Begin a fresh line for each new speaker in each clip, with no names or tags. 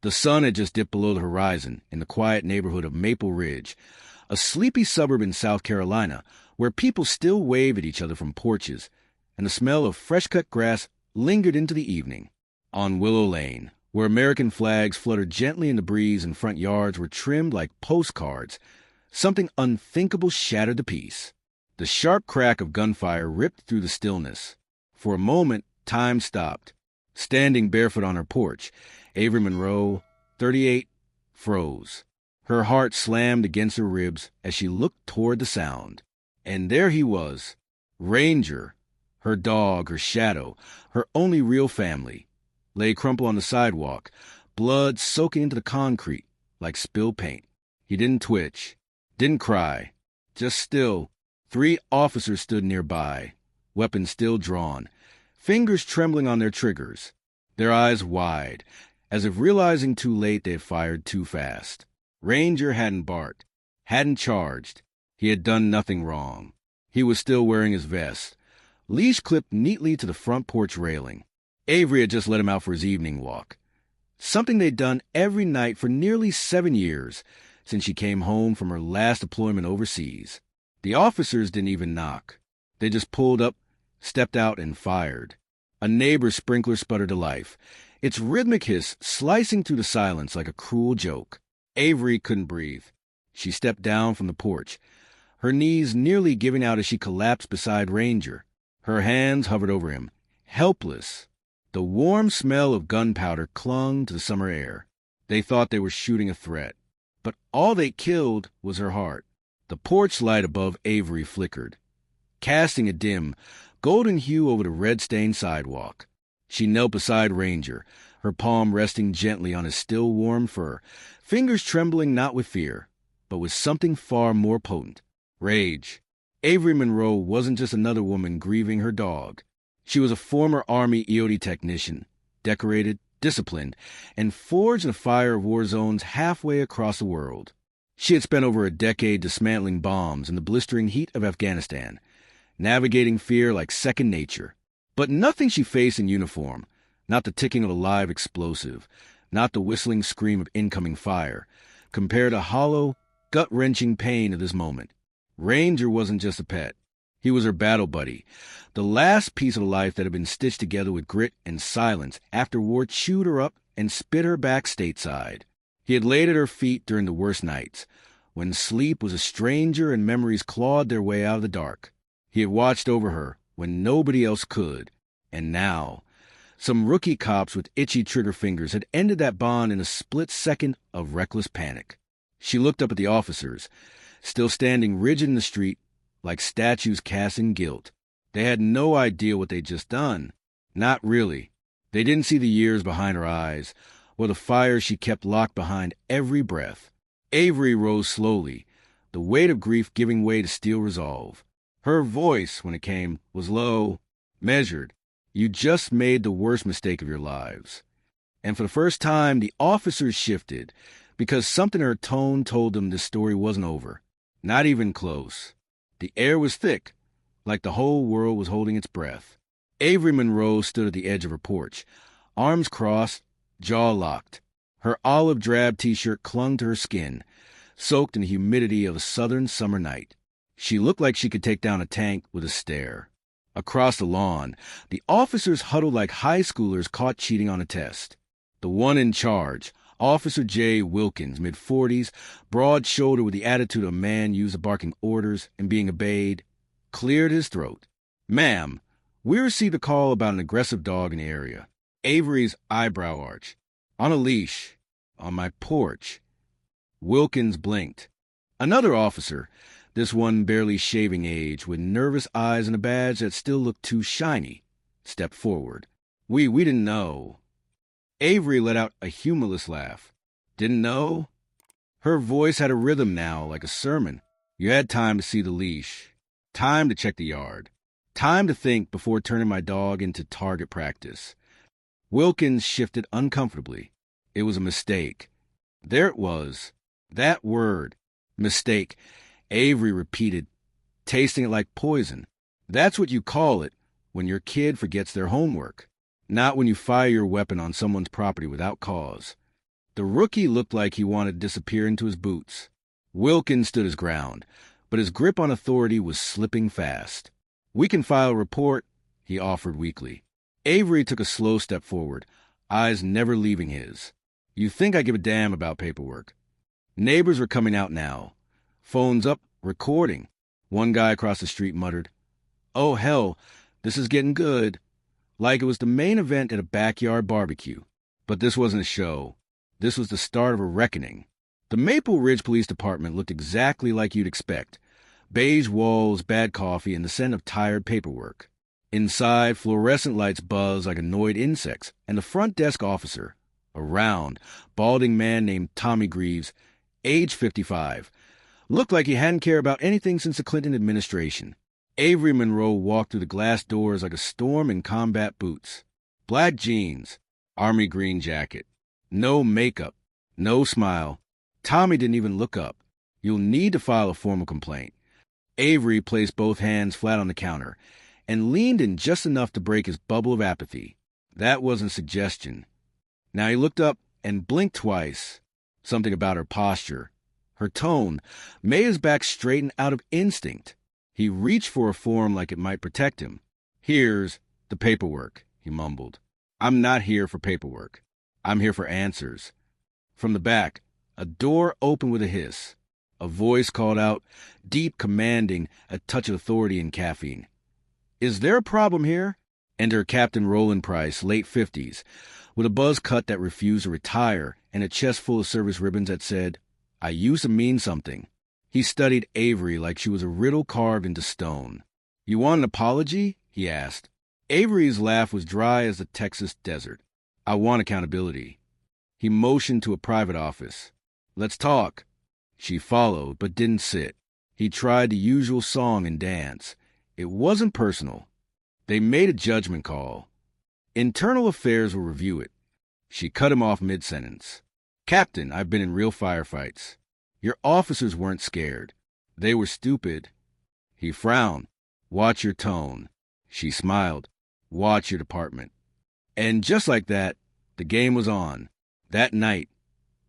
The sun had just dipped below the horizon in the quiet neighborhood of Maple Ridge, a sleepy suburb in South Carolina where people still wave at each other from porches, and the smell of fresh-cut grass lingered into the evening. On Willow Lane, where American flags fluttered gently in the breeze and front yards were trimmed like postcards, something unthinkable shattered the peace. The sharp crack of gunfire ripped through the stillness. For a moment, time stopped. Standing barefoot on her porch, Avery Monroe, 38, froze. Her heart slammed against her ribs as she looked toward the sound. And there he was, Ranger, her dog, her shadow, her only real family, lay crumpled on the sidewalk, blood soaking into the concrete like spilled paint. He didn't twitch, didn't cry, just still. 3 officers stood nearby, weapons still drawn, fingers trembling on their triggers, their eyes wide, as if realizing too late they had fired too fast. Ranger hadn't barked, hadn't charged. He had done nothing wrong. He was still wearing his vest, leash clipped neatly to the front porch railing. Avery had just let him out for his evening walk, something they'd done every night for nearly 7 years since she came home from her last deployment overseas. The officers didn't even knock. They just pulled up, stepped out, and fired. A neighbor's sprinkler sputtered to life, its rhythmic hiss slicing through the silence like a cruel joke. Avery couldn't breathe. She stepped down from the porch, her knees nearly giving out as she collapsed beside Ranger. Her hands hovered over him, helpless. The warm smell of gunpowder clung to the summer air. They thought they were shooting a threat, but all they killed was her heart. The porch light above Avery flickered, casting a dim, golden hue over the red-stained sidewalk. She knelt beside Ranger, her palm resting gently on his still warm fur, fingers trembling not with fear, but with something far more potent, rage. Avery Monroe wasn't just another woman grieving her dog. She was a former Army EOD technician, decorated, disciplined, and forged in the fire of war zones halfway across the world. She had spent over a decade dismantling bombs in the blistering heat of Afghanistan, navigating fear like second nature. But nothing she faced in uniform, not the ticking of a live explosive, not the whistling scream of incoming fire, compared to hollow, gut-wrenching pain of this moment. Ranger wasn't just a pet. He was her battle buddy, the last piece of life that had been stitched together with grit and silence after war chewed her up and spit her back stateside. He had laid at her feet during the worst nights, when sleep was a stranger and memories clawed their way out of the dark. He had watched over her when nobody else could. And now, some rookie cops with itchy trigger fingers had ended that bond in a split second of reckless panic. She looked up at the officers, still standing rigid in the street, like statues cast in guilt. They had no idea what they'd just done. Not really. They didn't see the years behind her eyes, or the fire she kept locked behind every breath. Avery rose slowly, the weight of grief giving way to steel resolve. Her voice, when it came, was low, measured. You just made the worst mistake of your lives. And for the first time, the officers shifted, because something in her tone told them this story wasn't over. Not even close. The air was thick, like the whole world was holding its breath. Avery Monroe stood at the edge of her porch, arms crossed, jaw locked. Her olive drab t-shirt clung to her skin, soaked in the humidity of a southern summer night. She looked like she could take down a tank with a stare. Across the lawn, the officers huddled like high schoolers caught cheating on a test. The one in charge, Officer J. Wilkins, mid-40s, broad-shouldered with the attitude of a man used to barking orders and being obeyed, cleared his throat. "Ma'am, we received a call about an aggressive dog in the area." Avery's eyebrow arched. "On a leash. On my porch." Wilkins blinked. Another officer, this one barely shaving age, with nervous eyes and a badge that still looked too shiny, stepped forward. We didn't know." Avery let out a humorless laugh. "Didn't know?" Her voice had a rhythm now, like a sermon. "You had time to see the leash. Time to check the yard. Time to think before turning my dog into target practice." Wilkins shifted uncomfortably. It was a mistake. There it was. That word. Mistake. Avery repeated, tasting it like poison. "That's what you call it when your kid forgets their homework. Not when you fire your weapon on someone's property without cause." The rookie looked like he wanted to disappear into his boots. Wilkins stood his ground, but his grip on authority was slipping fast. "We can file a report," he offered weakly. Avery took a slow step forward, eyes never leaving his. "You think I give a damn about paperwork?" Neighbors were coming out now. Phones up, recording. One guy across the street muttered, "Oh, hell, this is getting good." Like it was the main event at a backyard barbecue. But this wasn't a show. This was the start of a reckoning. The Maple Ridge Police Department looked exactly like you'd expect. Beige walls, bad coffee, and the scent of tired paperwork. Inside, fluorescent lights buzzed like annoyed insects, and the front desk officer, a round, balding man named Tommy Greaves, age 55, looked like he hadn't cared about anything since the Clinton administration. Avery Monroe walked through the glass doors like a storm in combat boots. Black jeans, army green jacket. No makeup, no smile. Tommy didn't even look up. "You'll need to file a formal complaint." Avery placed both hands flat on the counter and leaned in just enough to break his bubble of apathy. That wasn't suggestion. Now he looked up and blinked twice. Something about her posture, her tone, made his back straighten out of instinct. He reached for a form like it might protect him. "Here's the paperwork," he mumbled. "I'm not here for paperwork. I'm here for answers." From the back, a door opened with a hiss. A voice called out, deep, commanding, a touch of authority and caffeine. "Is there a problem here?" Enter Captain Roland Price, late 50s, with a buzz cut that refused to retire and a chest full of service ribbons that said, "I used to mean something." He studied Avery like she was a riddle carved into stone. "You want an apology?" he asked. Avery's laugh was dry as the Texas desert. "I want accountability." He motioned to a private office. "Let's talk." She followed, but didn't sit. He tried the usual song and dance. It wasn't personal. They made a judgment call. Internal Affairs will review it. She cut him off mid-sentence. "Captain, I've been in real firefights. Your officers weren't scared. They were stupid." He frowned. "Watch your tone." She smiled. "Watch your department." And just like that, the game was on. That night,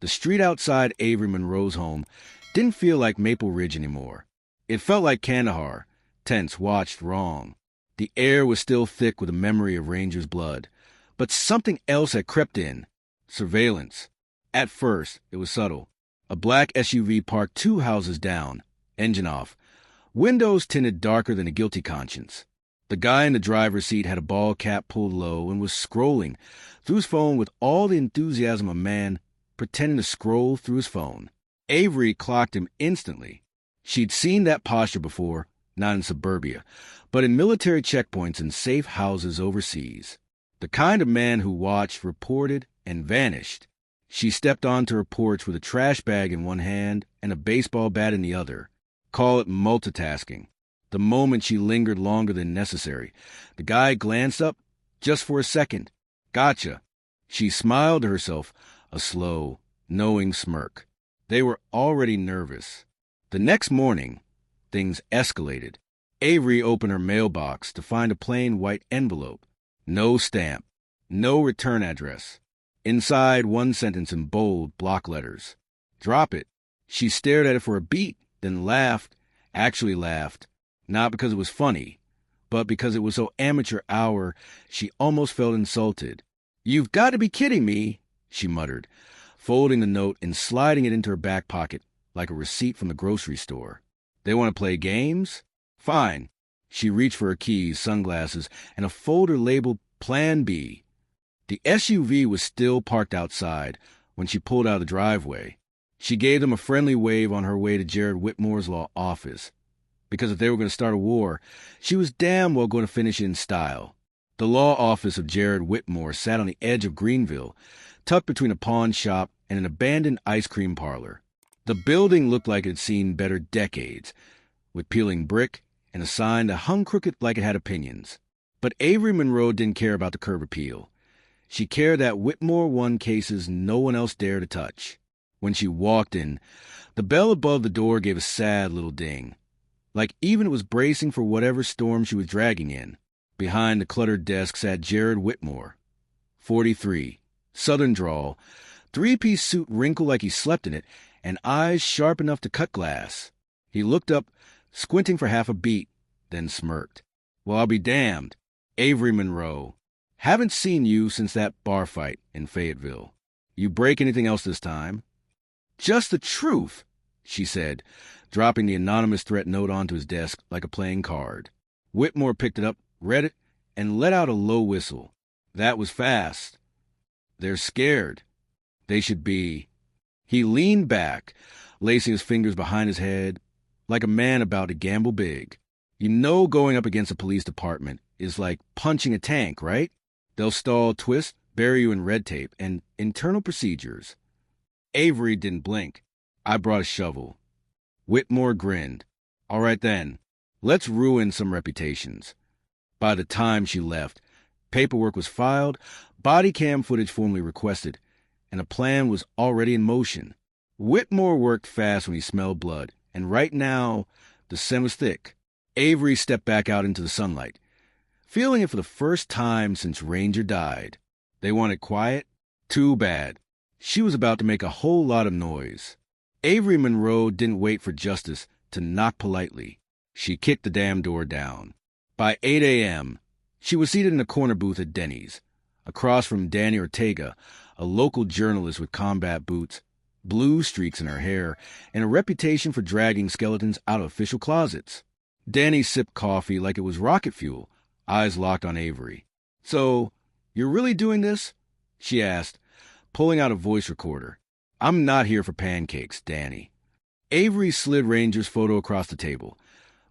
the street outside Avery Monroe's home didn't feel like Maple Ridge anymore. It felt like Kandahar, tense, watched, wrong. The air was still thick with the memory of Ranger's blood. But something else had crept in. Surveillance. At first, it was subtle. A black SUV parked 2 houses down, engine off. Windows tinted darker than a guilty conscience. The guy in the driver's seat had a ball cap pulled low and was scrolling through his phone with all the enthusiasm of a man pretending to scroll through his phone. Avery clocked him instantly. She'd seen that posture before, not in suburbia, but in military checkpoints and safe houses overseas. The kind of man who watched, reported, and vanished. She stepped onto her porch with a trash bag in one hand and a baseball bat in the other. Call it multitasking. The moment she lingered longer than necessary, the guy glanced up, just for a second. "Gotcha." She smiled to herself, a slow, knowing smirk. They were already nervous. The next morning, things escalated. Avery opened her mailbox to find a plain white envelope. No stamp. No return address. Inside, one sentence in bold block letters. "Drop it." She stared at it for a beat, then laughed, actually laughed. Not because it was funny, but because it was so amateur hour, she almost felt insulted. "You've got to be kidding me," she muttered, folding the note and sliding it into her back pocket like a receipt from the grocery store. "They want to play games? Fine." She reached for her keys, sunglasses, and a folder labeled Plan B. The SUV was still parked outside when she pulled out of the driveway. She gave them a friendly wave on her way to Jared Whitmore's law office. Because if they were going to start a war, she was damn well going to finish in style. The law office of Jared Whitmore sat on the edge of Greenville, tucked between a pawn shop and an abandoned ice cream parlor. The building looked like it had seen better decades, with peeling brick and a sign that hung crooked like it had opinions. But Avery Monroe didn't care about the curb appeal. She cared that Whitmore won cases no one else dared to touch. When she walked in, the bell above the door gave a sad little ding, like even it was bracing for whatever storm she was dragging in. Behind the cluttered desk sat Jared Whitmore, 43, southern drawl, Three-piece suit wrinkled like he slept in it, and eyes sharp enough to cut glass. He looked up, squinting for half a beat, then smirked. Well, I'll be damned. Avery Monroe. Haven't seen you since that bar fight in Fayetteville. You break anything else this time? Just the truth, she said, dropping the anonymous threat note onto his desk like a playing card. Whitmore picked it up, read it, and let out a low whistle. That was fast. They're scared. They should be. He leaned back, lacing his fingers behind his head, like a man about to gamble big. You know going up against a police department is like punching a tank, right? They'll stall, twist, bury you in red tape and internal procedures. Avery didn't blink. I brought a shovel. Whitmore grinned. All right then, let's ruin some reputations. By the time she left, paperwork was filed, body cam footage formally requested, and a plan was already in motion. Whitmore worked fast when he smelled blood, and right now, the scent was thick. Avery stepped back out into the sunlight, feeling it for the first time since Ranger died. They wanted quiet? Too bad. She was about to make a whole lot of noise. Avery Monroe didn't wait for justice to knock politely. She kicked the damn door down. By 8 a.m., she was seated in a corner booth at Denny's, across from Danny Ortega, a local journalist with combat boots, blue streaks in her hair, and a reputation for dragging skeletons out of official closets. Danny sipped coffee like it was rocket fuel, eyes locked on Avery. So, you're really doing this? She asked, pulling out a voice recorder. I'm not here for pancakes, Danny. Avery slid Ranger's photo across the table,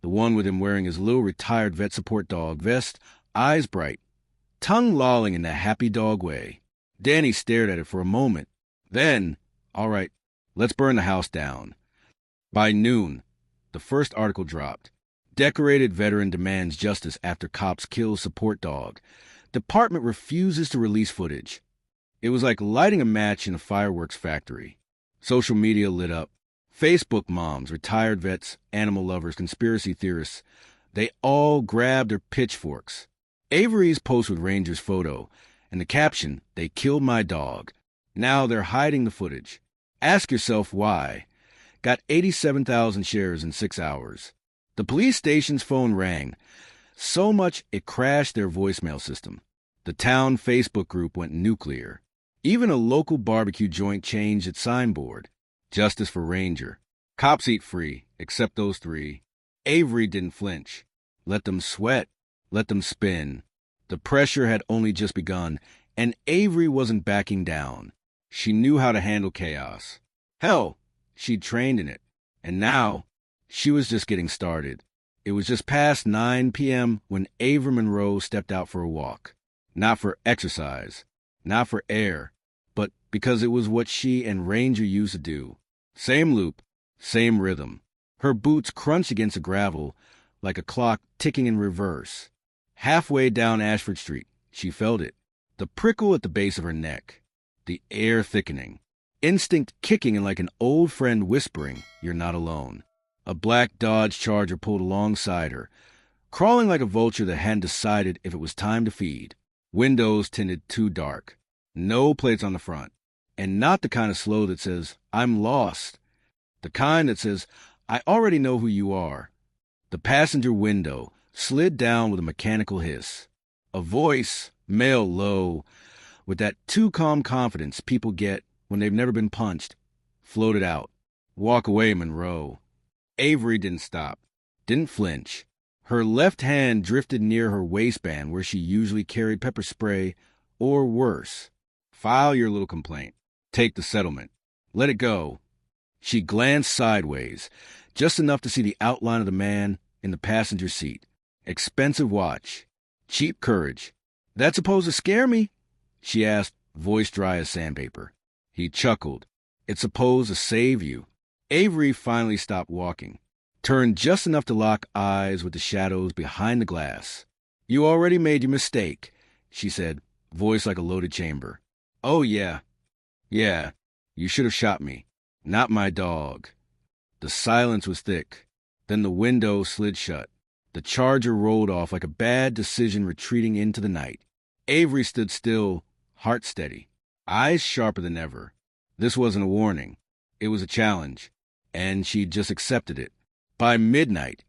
the one with him wearing his little retired vet support dog vest, eyes bright, tongue lolling in the happy dog way. Danny stared at it for a moment. Then, all right, let's burn the house down. By noon, the first article dropped. Decorated veteran demands justice after cops kill support dog. Department refuses to release footage. It was like lighting a match in a fireworks factory. Social media lit up. Facebook moms, retired vets, animal lovers, conspiracy theorists, they all grabbed their pitchforks. Avery's post with Ranger's photo, and the caption, "They killed my dog." Now they're hiding the footage. Ask yourself why. Got 87,000 shares in 6 hours. The police station's phone rang. So much it crashed their voicemail system. The town Facebook group went nuclear. Even a local barbecue joint changed its signboard. Justice for Ranger. Cops eat free, except those three. Avery didn't flinch. Let them sweat. Let them spin. The pressure had only just begun, and Avery wasn't backing down. She knew how to handle chaos. Hell, she'd trained in it. And now, she was just getting started. It was just past 9 p.m. when Avery Monroe stepped out for a walk. Not for exercise, not for air, but because it was what she and Ranger used to do. Same loop, same rhythm. Her boots crunched against the gravel like a clock ticking in reverse. Halfway down Ashford Street, she felt it. The prickle at the base of her neck. The air thickening. Instinct kicking in like an old friend whispering, "You're not alone." A black Dodge Charger pulled alongside her, crawling like a vulture that hadn't decided if it was time to feed. Windows tinted too dark. No plates on the front. And not the kind of slow that says, "I'm lost." The kind that says, "I already know who you are." The passenger window slid down with a mechanical hiss. A voice, male low, with that too calm confidence people get when they've never been punched, floated out. "Walk away, Monroe." Avery didn't stop, didn't flinch. Her left hand drifted near her waistband where she usually carried pepper spray, or worse. File your little complaint. Take the settlement. Let it go. She glanced sideways, just enough to see the outline of the man in the passenger seat. Expensive watch. Cheap courage. "That supposed to scare me?" she asked, voice dry as sandpaper. He chuckled. "It's supposed to save you." Avery finally stopped walking, turned just enough to lock eyes with the shadows behind the glass. "You already made your mistake," she said, voice like a loaded chamber. "Oh, yeah. Yeah, you should have shot me. Not my dog." The silence was thick. Then the window slid shut. The Charger rolled off like a bad decision retreating into the night. Avery stood still, heart steady, eyes sharper than ever. This wasn't a warning. It was a challenge, and she'd just accepted it. By midnight,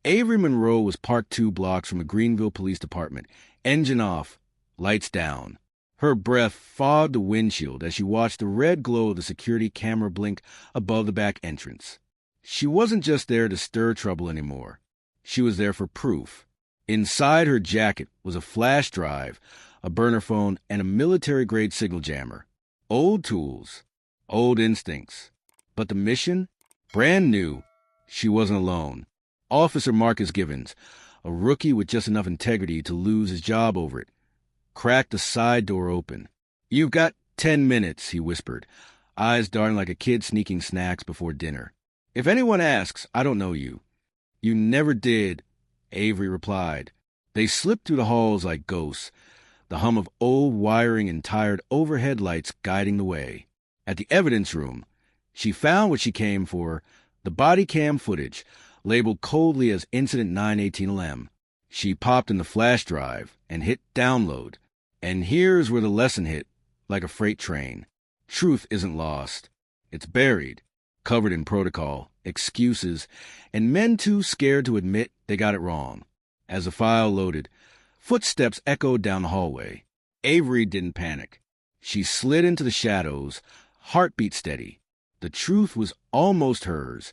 Avery Monroe was parked 2 blocks from the Greenville Police Department, engine off, lights down. Her breath fogged the windshield as she watched the red glow of the security camera blink above the back entrance. She wasn't just there to stir trouble anymore. She was there for proof. Inside her jacket was a flash drive, a burner phone, and a military-grade signal jammer. Old tools, old instincts. But the mission? Brand new. She wasn't alone. Officer Marcus Givens, a rookie with just enough integrity to lose his job over it, cracked the side door open. "You've got 10 minutes, he whispered, eyes darting like a kid sneaking snacks before dinner. "If anyone asks, I don't know you." "You never did," Avery replied. They slipped through the halls like ghosts, the hum of old wiring and tired overhead lights guiding the way. At the evidence room, she found what she came for, the body cam footage, labeled coldly as Incident 918LM. She popped in the flash drive and hit download. And here's where the lesson hit, like a freight train. Truth isn't lost. It's buried, covered in protocol, excuses, and men too scared to admit they got it wrong. As the file loaded, footsteps echoed down the hallway. Avery didn't panic. She slid into the shadows, heartbeat steady. The truth was almost hers,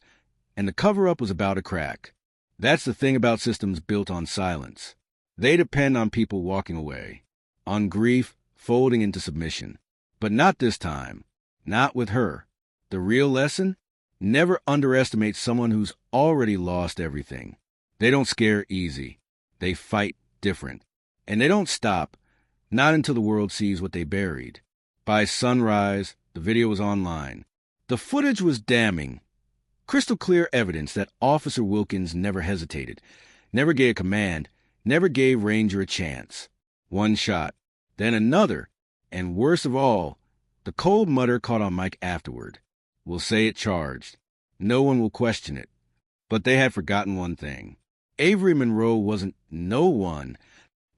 and the cover-up was about to crack. That's the thing about systems built on silence. They depend on people walking away, on grief folding into submission. But not this time. Not with her. The real lesson? Never underestimate someone who's already lost everything. They don't scare easy. They fight different. And they don't stop, not until the world sees what they buried. By sunrise, the video was online. The footage was damning. Crystal clear evidence that Officer Wilkins never hesitated, never gave command, never gave Ranger a chance. One shot, then another, and worst of all, the cold mutter caught on mic afterward. "We'll say it charged. No one will question it." But they had forgotten one thing. Avery Monroe wasn't no one.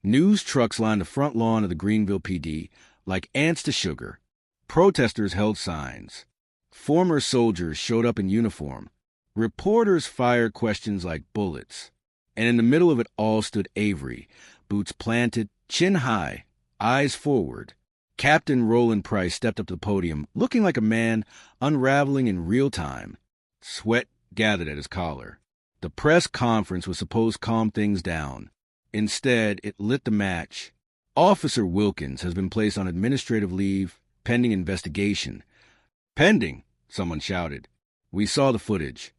News trucks lined the front lawn of the Greenville PD like ants to sugar. Protesters held signs. Former soldiers showed up in uniform. Reporters fired questions like bullets. And in the middle of it all stood Avery, boots planted, chin high, eyes forward. Captain Roland Price stepped up to the podium, looking like a man unraveling in real time. Sweat gathered at his collar. The press conference was supposed to calm things down. Instead, it lit the match. "Officer Wilkins has been placed on administrative leave, pending investigation." "Pending," someone shouted. We saw the footage.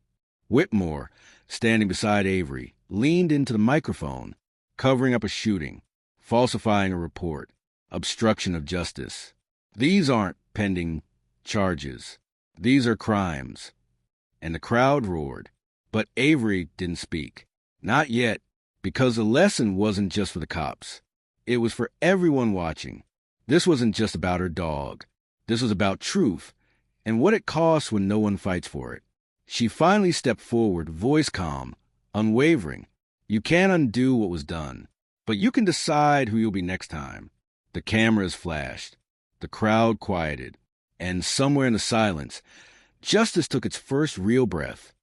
Whitmore, standing beside Avery, leaned into the microphone, covering up a shooting, falsifying a report, obstruction of justice. "These aren't pending charges. These are crimes." And the crowd roared. But Avery didn't speak. Not yet, because the lesson wasn't just for the cops. It was for everyone watching. This wasn't just about her dog. This was about truth, and what it costs when no one fights for it. She finally stepped forward, voice calm, unwavering. "You can't undo what was done, but you can decide who you'll be next time." The cameras flashed. The crowd quieted. And somewhere in the silence, justice took its first real breath.